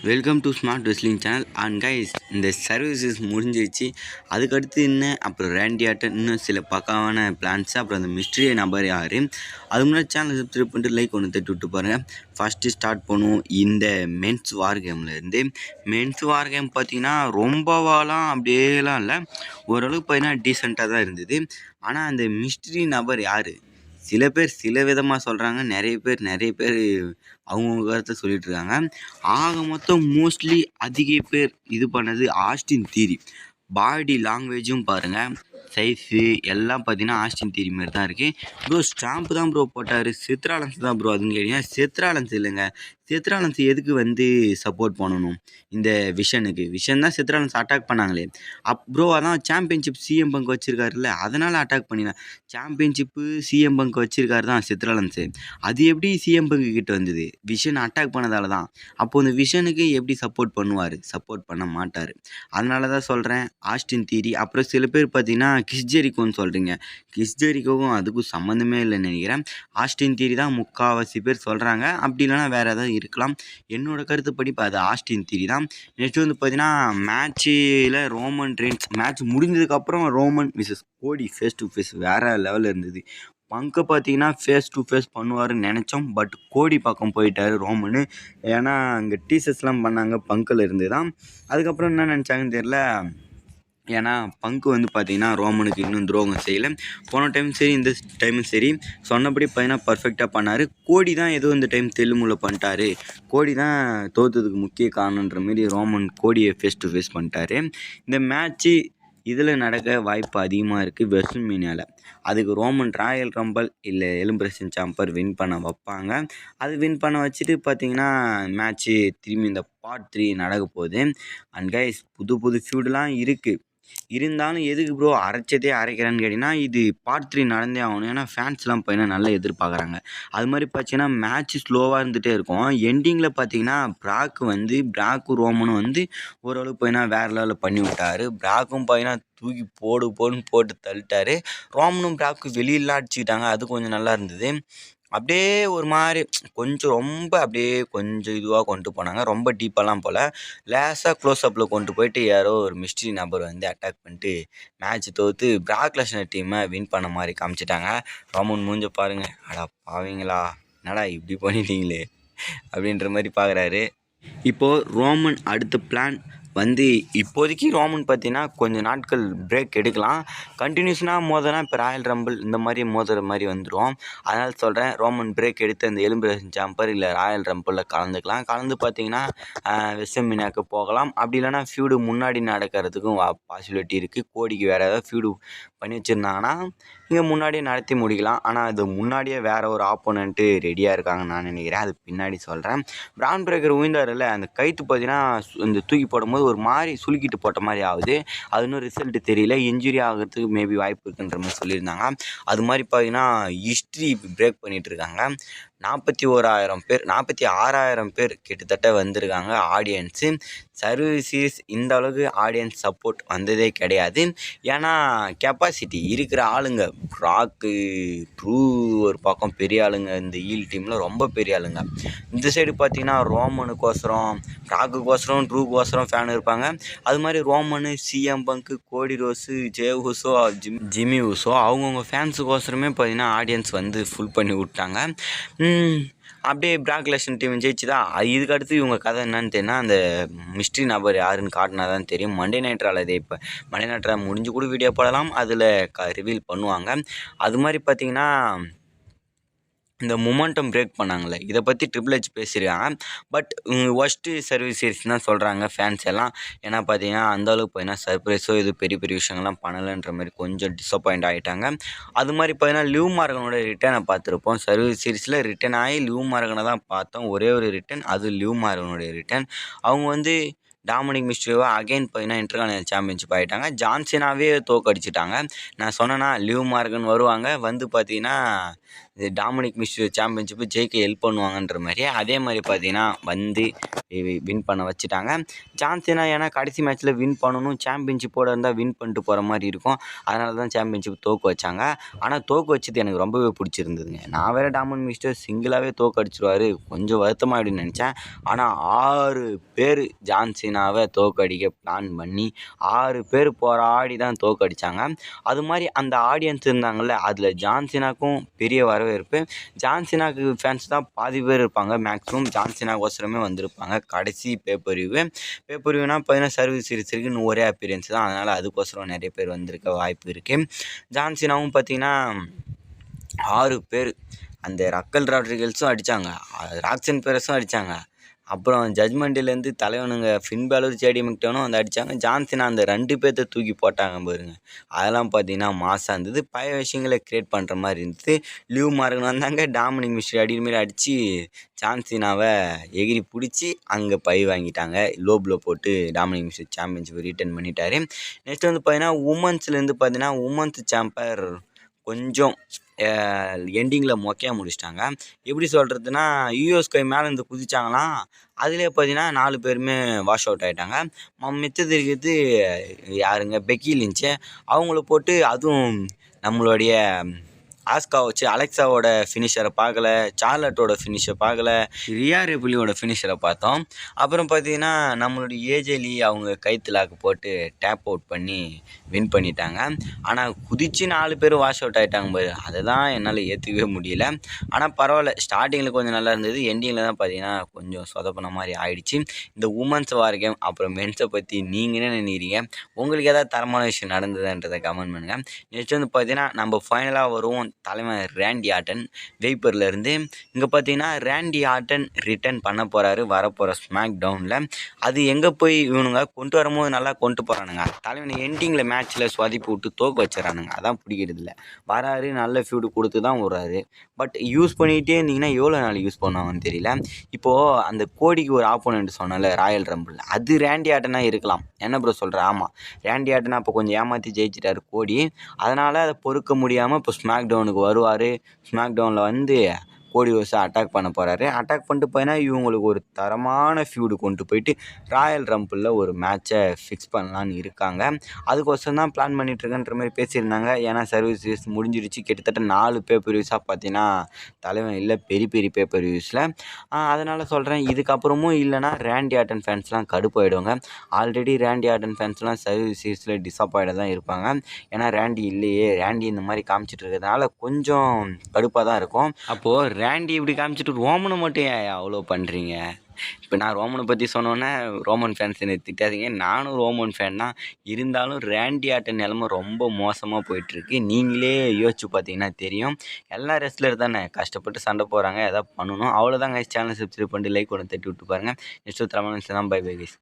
Welcome to smart wrestling channel and guys இந்த services முடிஞ்சிருச்சு. அதுக்கடுத்து இன்னும் அப்புறம் ரேண்டி ஆட்டன் இன்னும் சில பக்காவான பிளான்ஸு அப்புறம் அந்த மிஸ்ட்ரி நம்பர் யார் அது முன்னாடி சேனல் சப்ஸ்கிரைப் பண்ணிட்டு லைக் ஒன்று தட்டி விட்டு பாருங்கள். ஃபஸ்ட்டு ஸ்டார்ட் பண்ணுவோம் இந்த மென்ஸ் வார் கேம்லேருந்து. மென்ஸ் வார் கேம் பார்த்திங்கன்னா ரொம்பவாலாம் அப்படியேலாம் இல்லை, ஓரளவுக்கு பார்த்தீங்கன்னா டீசெண்டாக தான் இருந்தது. ஆனால் அந்த மிஸ்ட்ரி நபர் யார் சில பேர் சில விதமாக சொல்கிறாங்க, நிறைய பேர் அவங்கவுங்க கருத்தை சொல்லிகிட்ருக்காங்க. ஆக மொத்தம் மோஸ்ட்லி அதிக பேர் இது பண்ணது ஆஸ்டின் தியரி. பாடி லாங்குவேஜும் பாருங்கள், சைஸு எல்லாம் பார்த்தீங்கன்னா ஆஸ்டின் தியரி மாதிரி தான் இருக்குது. ப்ரோ ஸ்டாம்ப் தான் ப்ரோ போட்டார், செத்ராலன்ஸ் தான் ப்ரோ அதுன்னு கேட்டீங்கன்னா செத்ராலன்ஸ் இல்லைங்க. செத்ராலன்ஸ் எதுக்கு சப்போர்ட் பண்ணணும் இந்த விஷன் தான் செத்ராலன்ஸ் அட்டாக் பண்ணாங்களே. ப்ரோ அதான் சாம்பியன்ஷிப் சிஎம் பங்க் வச்சுருக்காருல்ல, அதனால் அட்டாக் பண்ணினேன். சாம்பியன்ஷிப்பு சிஎம் பங்க் வச்சுருக்காரு தான் செத்ராலன்ஸு. அது எப்படி சிஎம் பங்கு கிட்ட வந்தது? விஷன் அட்டாக் பண்ணதால தான். அப்போது இந்த விஷனுக்கு எப்படி சப்போர்ட் பண்ணுவார்? சப்போர்ட் பண்ண மாட்டார். அதனால தான் சொல்கிறேன் ஆஸ்டின் தியரி. அப்புறம் சில பேர் பார்த்தீங்கன்னா கிறிஸ் ஜெரிகோன்னு சொல்கிறீங்க. கிறிஸ் ஜெரிகோவும் அதுக்கும் சம்மந்தமே இல்லைன்னு நினைக்கிறேன். ஆஸ்டின் தியரி தான் முக்கால்வாசி பேர் சொல்கிறாங்க. அப்படி இல்லைனா வேறு ஏதாவது இருக்கலாம். என்னோடய கருத்துப்படி இப்போ அது ஆஸ்டின் தியரி தான். நெக்ஸ்ட் வந்து பார்த்தீங்கன்னா மேட்சில் ரோமன் ரெயின்ஸ் மேட்ச் முடிஞ்சதுக்கப்புறம் ரோமன் விசஸ் கோடி ஃபேஸ் டு ஃபேஸ் வேறு லெவலில் இருந்தது. பங்கை பார்த்தீங்கன்னா ஃபேஸ் டு ஃபேஸ் பண்ணுவாருன்னு நினச்சோம். பட் கோடி பக்கம் போயிட்டார் ரோமனு. ஏன்னா அங்கே டீசர்ஸ்லாம் பண்ணாங்க பங்கில் இருந்து தான். அதுக்கப்புறம் என்ன நினச்சாங்கன்னு தெரில. ஏன்னா பங்கு வந்து பார்த்திங்கன்னா ரோமனுக்கு இன்னும் துரோகம் செய்யலை. போன டைம் சரி, இந்த டைமும் சரி, சொன்னபடி பார்த்தீங்கன்னா பர்ஃபெக்டாக பண்ணார். கோடி தான் ஏதோ இந்த டைம் தெலுங்குல பண்ணிட்டார். கோடி தான் தோற்றதுக்கு முக்கிய காரணன்ற மாரி ரோமன் கோடியை ஃபேஸ் டு ஃபேஸ் பண்ணிட்டார். இந்த மேட்ச்சு இதில் நடக்க வாய்ப்பு அதிகமாக இருக்குது வெர்சல்மேனியாவில். அதுக்கு ரோமன் ராயல் ரம்பல் இல்லை எலிமினேஷன் சாம்பர் வின் பண்ண வைப்பாங்க. அது வின் பண்ண வச்சுட்டு பார்த்திங்கன்னா மேட்ச்சு திரும்பி இந்த பார்ட் 3 நடக்க போகுது. அண்ட் கைஸ் புது ஃபியூடெலாம் இருக்குது. இருந்தாலும் எதுக்கு ப்ரோ அரைச்சதே அரைக்கிறேன்னு கேட்டிங்கன்னா, இது பார்ட் 3 நடந்தே ஆகணும். ஏன்னா ஃபேன்ஸ்லாம் பார்த்தீங்கன்னா நல்லா எதிர்பார்க்குறாங்க. அது மாதிரி பார்த்தீங்கன்னா மேட்ச் ஸ்லோவாக இருந்துகிட்டே இருக்கும். எண்டிங்கில் பார்த்தீங்கன்னா பிராக்கும் ரோமனும் ஓரளவுக்கு பார்த்தீங்கன்னா வேறு லெவலில் பண்ணி விட்டார். பிராக்கும் பார்த்தீங்கன்னா தூக்கி போடுன்னு போட்டு தள்ளிட்டார். ரோமனும் பிராக்கும் வெளியிலாம் அடிச்சுக்கிட்டாங்க. அது கொஞ்சம் நல்லா இருந்தது. அப்படியே ஒரு மாதிரி கொஞ்சம் இதுவாக கொண்டு போனாங்க. ரொம்ப டீப்பாலாம் போல், லேசாக க்ளோஸ்அப்பில் கொண்டு போயிட்டு யாரோ ஒரு மிஸ்ட்ரி நபர் அட்டாக் பண்ணிட்டு மேட்ச் தோற்று பிராக் லெஸ்னர் டீமை வின் பண்ண மாதிரி காமிச்சிட்டாங்க. ரோமன் மூஞ்ச பாருங்கள், அடா பாவீங்களா என்னடா இப்படி பண்ணிட்டீங்களே அப்படின்ற மாதிரி பார்க்குறாரு. இப்போது ரோமன் அடுத்த பிளான் இப்போதைக்கு ரோமன் பார்த்தீங்கன்னா கொஞ்சம் நாட்கள் பிரேக் எடுக்கலாம். கண்டினியூஸ்னாக மோதினா இப்போ ராயல் ரம்பிள் இந்த மாதிரி மோதுற மாதிரி வந்துடும். அதனால் சொல்கிறேன் ரோமன் பிரேக் எடுத்து அந்த எலிமினேஷன் சாம்பர் இல்லை ராயல் ரம்பிளில் கலந்துக்கலாம். கலந்து பார்த்தீங்கன்னா வெஸ்டர்மீனியாவுக்கு போகலாம். அப்படி இல்லைனா ஃபியூடு முன்னாடி நடக்கிறதுக்கும் பாசிபிலிட்டி இருக்குது. கோடிக்கு வேறு ஏதாவது ஃபியூடு பண்ணி வச்சுருந்தாங்கன்னா இங்கே முன்னாடியே நடத்தி முடிக்கலாம். ஆனால் அது முன்னாடியே வேறு ஒரு ஆப்போனண்ட்டு ரெடியாக இருக்காங்கன்னு நான் நினைக்கிறேன். அது பின்னாடி சொல்கிறேன். பிரான் பிரேக்கர் உயிர்ந்தாரில்ல, அந்த கைத்து பார்த்தீங்கன்னா இந்த தூக்கி போடும்போது ஒரு மாதிரி சுலுக்கிட்டு போட்ட மாதிரி ஆகுது. அது இன்னும் ரிசல்ட்டு தெரியல. இன்ஜுரி ஆகிறதுக்கு மேபி வாய்ப்பு இருக்குன்ற மாதிரி சொல்லியிருந்தாங்க. அது மாதிரி பார்த்தீங்கன்னா ஹிஸ்ட்ரி பிரேக் பண்ணிகிட்ருக்காங்க. 46,000 பேர் கிட்டத்தட்ட வந்திருக்காங்க ஆடியன்ஸு. சர்வீசஸ் இந்த அளவுக்கு ஆடியன்ஸ் சப்போர்ட் வந்ததே கிடையாது. ஏன்னா கெப்பாசிட்டி இருக்கிற ஆளுங்க ராக்கு ட்ரூ ஒரு பக்கம் பெரிய ஆளுங்க, இந்த ஈல் டீமில் ரொம்ப பெரிய ஆளுங்க. இந்த சைடு பார்த்திங்கன்னா ரோமனுக்கோசரம் ராக்குக்கோசரம் ட்ரூக்கோசரம் ஃபேன் இருப்பாங்க. அது மாதிரி ரோமனு, சிஎம் பங்கு, கோடி rose, J Uso, Jimmy Uso அவங்கவுங்க ஃபேன்ஸுக்கோசரமே பார்த்திங்கன்னா ஆடியன்ஸ் ஃபுல் பண்ணி விட்டாங்க. அப்படியே பிராக் லெஸ்னர் டீம் ஜெயிச்சுதா. இதுக்கடுத்து இவங்க கதை என்னன்னு தெரியுன்னா, அந்த மிஸ்ட்ரி நபர் யாருன்னு காட்டினா தான் தெரியும். மண்டே நைட் ரா இப்போ மண்டே நைட் ரா முடிஞ்சு கூட வீடியோ போடலாம், அதில் ரிவீல் பண்ணுவாங்க. அது மாதிரி பார்த்திங்கன்னா இந்த மொமெண்டம் பிரேக் பண்ணாங்களே, இதை பற்றி ட்ரிபிள் ஹெச் பேசியிருக்காங்க. பட் ஒஸ்ட்டு சர்வீசஸ் தான் சொல்கிறாங்க ஃபேன்ஸ் எல்லாம். ஏன்னா பார்த்தீங்கன்னா அந்தளவுக்கு பார்த்தீங்கன்னா சர்ப்ரைஸோ இது பெரிய விஷயங்கள்லாம் பண்ணலைன்ற மாதிரி கொஞ்சம் டிசப்பாயிண்ட் ஆகிட்டாங்க. அது மாதிரி பார்த்தீங்கன்னா லிவ் மார்கனோட ரிட்டனை பார்த்துருப்போம். சர்வீஸ் சீரிஸில் ரிட்டன் ஆகி லிவ் மார்கனை தான் பார்த்தோம். ஒரே ஒரு ரிட்டன், அது லிவ் மார்கனுடைய ரிட்டன். அவங்க டாமினிக் மிஸ்டீரியோ அகைன் பார்த்தீங்கன்னா இன்டர்கான்டினல் சாம்பியன்ஷிப் ஆகிட்டாங்க. ஜான்சினாவே தோக்கடிச்சிட்டாங்க. நான் சொன்னேன்னா லிவ் மார்கன் வருவாங்க, பார்த்தீங்கன்னா இது டாமினிக் மிஸ்டீரியோ சாம்பியன்ஷிப்பு ஜெயிக்க ஹெல்ப் பண்ணுவாங்கன்ற மாதிரி அதே மாதிரி பார்த்தீங்கன்னா வந்து வின் பண்ண வச்சுட்டாங்க. ஜான் சீனா ஏன்னா கடைசி மேட்ச்சில் வின் பண்ணணும், சாம்பியன்ஷிப்போடு இருந்தால் வின் பண்ணிட்டு போகிற மாதிரி இருக்கும், அதனால தான் சாம்பியன்ஷிப் தோற்க வச்சாங்க. ஆனால் தோற்க வச்சது எனக்கு ரொம்பவே பிடிச்சிருந்ததுங்க. நான் வேறு டாமினிக் மிஸ்டீரியோ சிங்கிளாகவே தோற்க அடிச்சிருவார் கொஞ்சம் வருத்தமாக அப்படின்னு நினச்சேன். ஆனால் 6 பேர் ஜான் சீனாவை தோற்கடிக்க பிளான் பண்ணி 6 பேர் போராடி தான் தோற்கடிச்சாங்க. அது மாதிரி அந்த ஆடியன்ஸ் இருந்தாங்கள்ல, அதில் ஜான் சீனாக்கும் பெரிய வரவேற்பு. ஜான் சீனாக்கு ஃபேன்ஸ் தான் பாதி பேர் இருப்பாங்க, மேக்ஸிமம் ஜான் சீனாக்கோசரமே வந்திருப்பாங்க. கடைசி பேப்பரிவ்யூனா பார்த்தீங்கன்னா சர்வீஸ் சீரிஸ் இருக்குன்னு ஒரே அப்பியரன்ஸ் தான், அதனால் அதுக்கோசரம் நிறைய பேர் வந்திருக்க வாய்ப்பு இருக்குது. ஜான் சீனாவும் பார்த்தீங்கன்னா 6 பேர் அந்த ரக்கல் ராட்ரிகல்ஸும் அடித்தாங்க, ராக்சன் பேரஸும் அடித்தாங்க. அப்புறம் ஜட்மெண்ட்லேருந்து தலைவனுங்க ஃபின் பேலர் ஜேடி மெக்டனும் வந்து அடித்தாங்க. ஜான் சீனா அந்த 2 பேர்த்த தூக்கி போட்டாங்க பாருங்க, அதெல்லாம் பார்த்தீங்கன்னா மாசாக இருந்தது. பழைய விஷயங்களை க்ரியேட் பண்ணுற மாதிரி இருந்தது. லிவ் மார்கன் வந்தாங்க, டாமினிக் மிஸ்டீரியோ அடிமாரி அடித்து ஜான் சீனாவை எகிரி பிடிச்சி அங்கே பை வாங்கிட்டாங்க. லோபில் போட்டு டாமினிக் மிஸ்டீரியோ சாம்பியன்ஷிப் ரிட்டர்ன் பண்ணிட்டார். நெக்ஸ்ட் வந்து பார்த்தீங்கன்னா உமன்ஸ்லேருந்து பார்த்தீங்கன்னா உமன்ஸ் சாம்பர் கொஞ்சம் எண்டிங்கில் மொக்கையாக முடிச்சிட்டாங்க. எப்படி சொல்கிறதுனா யூஎஸ்கை மேலேருந்து குதிச்சாங்களாம், அதிலே பார்த்தீங்கன்னா 4 பேருமே வாஷ் அவுட் ஆகிட்டாங்க. மிச்சது இருக்கிறது யாருங்க, பெக்கி லின்ச்சு, அவங்கள போட்டு அதுவும் நம்மளுடைய ஆஸ்கா வச்சு அலெக்ஸாவோட ஃபினிஷரை பார்க்கல, சார்லட்டோட ஃபினிஷரை பார்க்கல, ரியா ரெபிலியோட ஃபினிஷரை பார்த்தோம். அப்புறம் பார்த்தீங்கன்னா நம்மளுடைய ஏஜேலி அவங்க கைத்துலாக்கு போட்டு டேப் அவுட் பண்ணி வின் பண்ணிட்டாங்க. ஆனால் குதித்து 4 பேர் வாஷ் அவுட் ஆகிட்டாங்க பாரு, அதை தான் என்னால் ஏற்றுக்கவே முடியல. ஆனால் பரவாயில்ல, ஸ்டார்டிங்கில் கொஞ்சம் நல்லா இருந்தது, எண்டிங்கில் தான் பார்த்தீங்கன்னா கொஞ்சம் சொதப்பின மாதிரி ஆயிடுச்சு. இந்த உமன்ஸ் வார் கேம் அப்புறம் மென்ஸை பற்றி நீங்கள் என்ன நினைக்கிறீங்க? உங்களுக்கு ஏதாவது தரமான விஷயம் நடந்ததுன்றதை கமெண்ட் பண்ணுங்கள். நெக்ஸ்ட் வந்து பார்த்தீங்கன்னா நம்ம ஃபைனலாக வருவோம் தலைவன் ரேண்டி ஆர்டன் வெய்ப்பர்லேருந்து. இங்கே பார்த்தீங்கன்னா ரேண்டி ஆர்டன் ரிட்டர்ன் பண்ண போகிறாரு வரப்போகிற ஸ்மாக் டவுனில். அது எங்கே போய் இவனுங்க கொண்டு வரும்போது நல்லா கொண்டு போகிறானுங்க, தலைவனை எண்டிங்கில் மேட்ச்சில் சொதப்பி விட்டு தோக்க வச்சுறானுங்க, அதான் பிடிக்கிறதில்ல. வராரு நல்ல ஃபியூடு கொடுத்து தான் விட்றாரு, பட் யூஸ் பண்ணிகிட்டே இருந்தீங்கன்னா எவ்வளோ நாள் யூஸ் பண்ணுவாங்கன்னு தெரியல. இப்போது அந்த கோடிக்கு ஒரு ஆப்போனன்ட் சொன்னால ராயல் ரம்பிள், அது ரேண்டி ஆர்டனாக இருக்கலாம். என்ன ப்ரோ சொல்கிற? ஆமாம், ரேண்டி ஆர்டன் அப்போ கொஞ்சம் ஏமாற்றி ஜெயிச்சிட்டாரு கோடி, அதனால் அதை பொறுக்க முடியாமல் இப்போ ஸ்மாக் டவுனுக்கு வருவார். ஸ்மாக் டவுனில் வந்து கோடி ரோஸை அட்டாக் பண்ண போகிறாரு. அட்டாக் பண்ணிட்டு போயினா இவங்களுக்கு ஒரு தரமான ஃபியூடு கொண்டு போயிட்டு ராயல் ரம்பிளில் ஒரு மேட்சை ஃபிக்ஸ் பண்ணலான்னு இருக்காங்க. அதுக்கோசரம் தான் பிளான் பண்ணிகிட்ருக்கன்ற மாதிரி பேசியிருந்தாங்க. ஏன்னா சர்வீஸ் முடிஞ்சிருச்சு, கிட்டத்தட்ட 4 பேப்பர் வியூஸாக பார்த்தீங்கன்னா தலைவன் இல்லை பெரிய பெரிய பேப்பர் வியூஸில். அதனால் சொல்கிறேன், இதுக்கப்புறமும் இல்லைனா ரேண்டி ஆர்டன் ஃபேன்ஸ்லாம் கடுப்பாயிடுவாங்க. ஆல்ரெடி ரேண்டி ஆர்டன் ஃபேன்ஸ்லாம் சர்வீஸில் டிஸப்பாயிட தான் இருப்பாங்க. ஏன்னா ரேண்டி இல்லையே, ரேண்டி இந்த மாதிரி காமிச்சிட்டு இருக்கிறதுனால கொஞ்சம் கடுப்பாக தான் இருக்கும். அப்போது ரேண்டி இப்படி காமிச்சிட்டு ரோமனை மட்டும் ஏன் அவ்வளோ பண்ணுறீங்க? இப்போ நான் ரோமனை பற்றி சொன்னோன்னே ரோமன் ஃபேன்ஸ் என்னை திட்டாதீங்க, நானும் ரோமன் ஃபேன் தான். இருந்தாலும் ரேண்டி ஆர்டன் நிலமை ரொம்ப மோசமாக போயிட்டுருக்கு. நீங்களே யோசிச்சு பார்த்தீங்கன்னா தெரியும். எல்லா ரெஸ்லர் தானே கஷ்டப்பட்டு சண்டை போகிறாங்க, எதாவது பண்ணணும், அவ்வளோதாங்க. சேனல் சப்ஸ்கிரைப் பண்ணிட்டு லைக் ஒன்று தட்டி விட்டு பாருங்கள். நெக்ஸ்ட் தரமான தான். Bye bye guys.